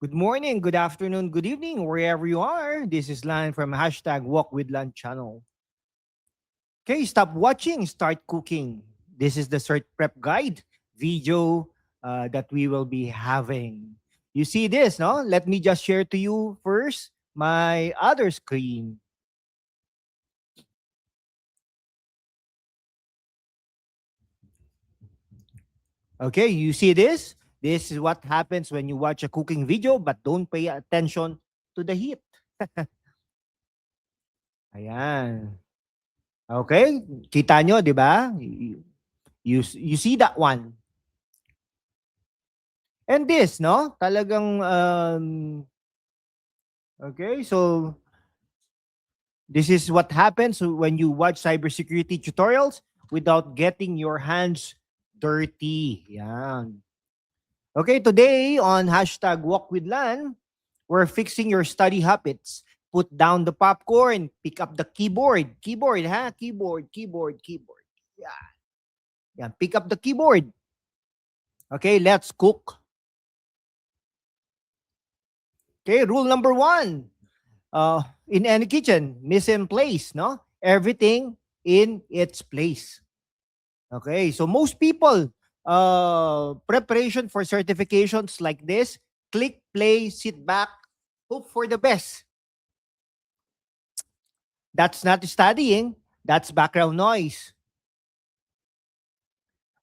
Good morning, good afternoon, good evening, wherever you are. This is Lan from hashtag Walk with Lan channel. Okay, stop watching, start cooking. This is the cert prep guide video that we will be having. You see this, no? Let me just share to you first my other screen. Okay, you see this? This is what happens when you watch a cooking video but don't pay attention to the heat. Ayan. Okay? Kita nyo, di ba? You see that one. And this, no? Talagang, okay, so this is what happens when you watch cybersecurity tutorials without getting your hands dirty. Yan. Okay, today on hashtag Walk with Lan, we're fixing your study habits. Put down the popcorn, pick up the keyboard. Keyboard, ha? Keyboard. Yeah. Yeah, pick up the keyboard. Okay, let's cook. Okay, rule number 1. In any kitchen, mise en place, no? Everything in its place. Okay, so most people, preparation for certifications like this, click, play, sit back, hope for the best. That's not studying, that's background noise.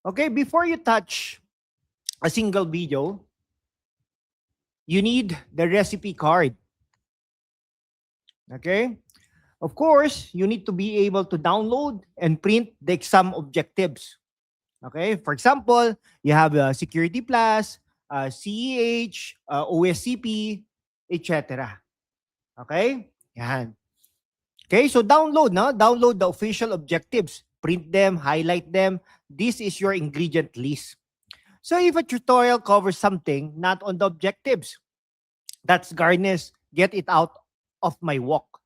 Okay, before you touch a single video, you need the recipe card. Okay? Of course, you need to be able to download and print the exam objectives. Okay? For example, you have Security Plus, CEH, OSCP, etc. Okay? Yan. Okay, so download, no? Download the official objectives. Print them, highlight them. This is your ingredient list. So if a tutorial covers something not on the objectives, that's garnish. Get it out of my wok.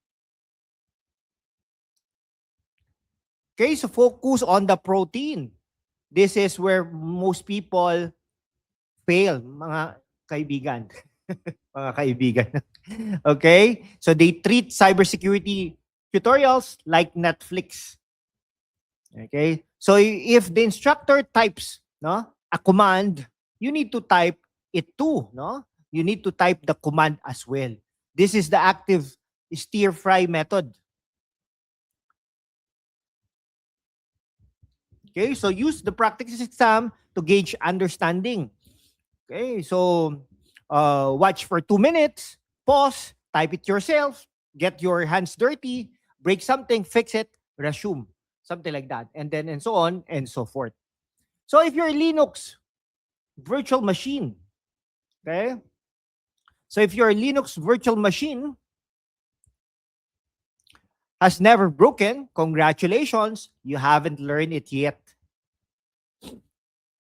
Okay, so focus on the protein. This is where most people fail, mga kaibigan. Mga kaibigan. Okay? So they treat cybersecurity tutorials like Netflix. Okay? So if the instructor types, no, a command, you need to type it too, no? You need to type the command as well. This is the active stir fry method. Okay, so use the practice exam to gauge understanding. Okay, so watch for 2 minutes, pause, type it yourself, get your hands dirty, break something, fix it, resume, something like that, and then and so on and so forth. So if you're a Linux virtual machine, okay, so if your Linux virtual machine has never broken, congratulations, you haven't learned it yet.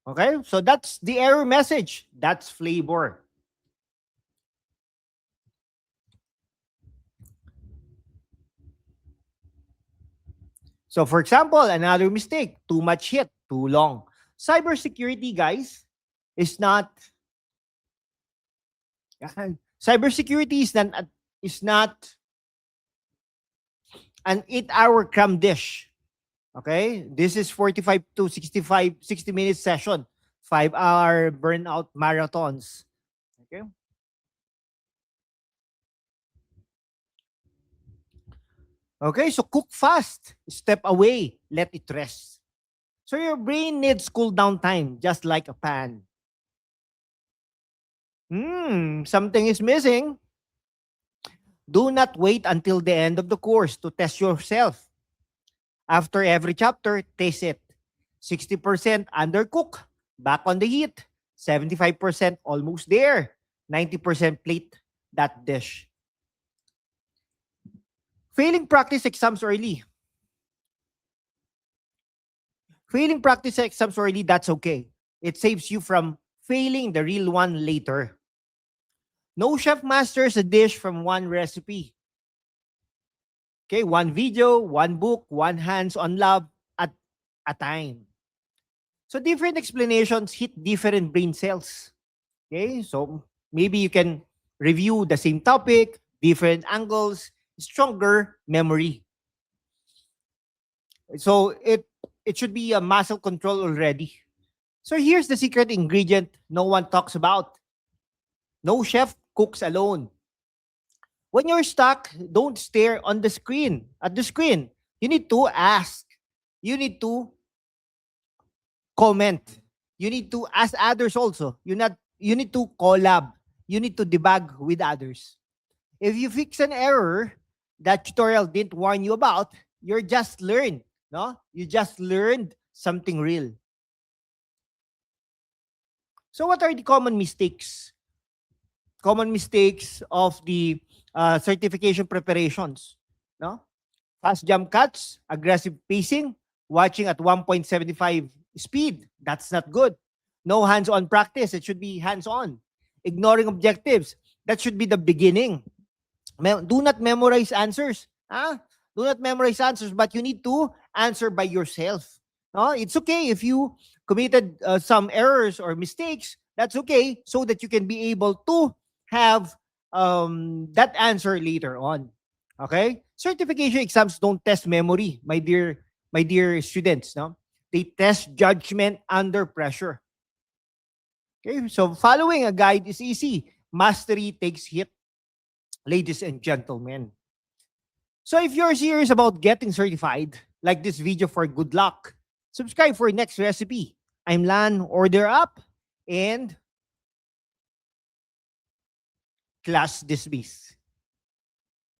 Okay, so that's the error message. That's flavor. So for example, another mistake, too much hit, too long. Cybersecurity, guys, is not, cybersecurity is not an 8-hour cram dish. Okay, this is 45 to 60 minute session, 5-hour burnout marathons. Okay. Okay, so cook fast, step away, let it rest. So your brain needs cool down time, just like a pan. Something is missing. Do not wait until the end of the course to test yourself. After every chapter, taste it. 60% undercook, back on the heat. 75% almost there. 90% plate that dish. Failing practice exams early. Failing practice exams early, that's okay. It saves you from failing the real one later. No chef masters a dish from one recipe. Okay, one video, one book, one hands-on lab at a time. So different explanations hit different brain cells. Okay, so maybe you can review the same topic, different angles, stronger memory. So it should be a muscle control already. So here's the secret ingredient no one talks about. No chef cooks alone. When you're stuck, don't stare on the screen. At the screen, you need to ask. You need to comment. You need to ask others also. You need to collab. You need to debug with others. If you fix an error that tutorial didn't warn you about, you're just learned, no? You just learned something real. So what are the common mistakes? Common mistakes of the certification preparations, no? Fast jump cuts, aggressive pacing, watching at 1.75 speed. That's not good. No hands-on practice. It should be hands-on. Ignoring objectives. That should be the beginning. Do not memorize answers. Huh? Do not memorize answers, but you need to answer by yourself. No? It's okay if you committed some errors or mistakes. That's okay, so that you can be able to have that answer later on. Okay? Certification exams don't test memory, my dear students. No? They test judgment under pressure. Okay? So following a guide is easy. Mastery takes hit, ladies and gentlemen. So if you're serious about getting certified, like this video for good luck. Subscribe for next recipe. I'm Lan, order up, and class dismissed.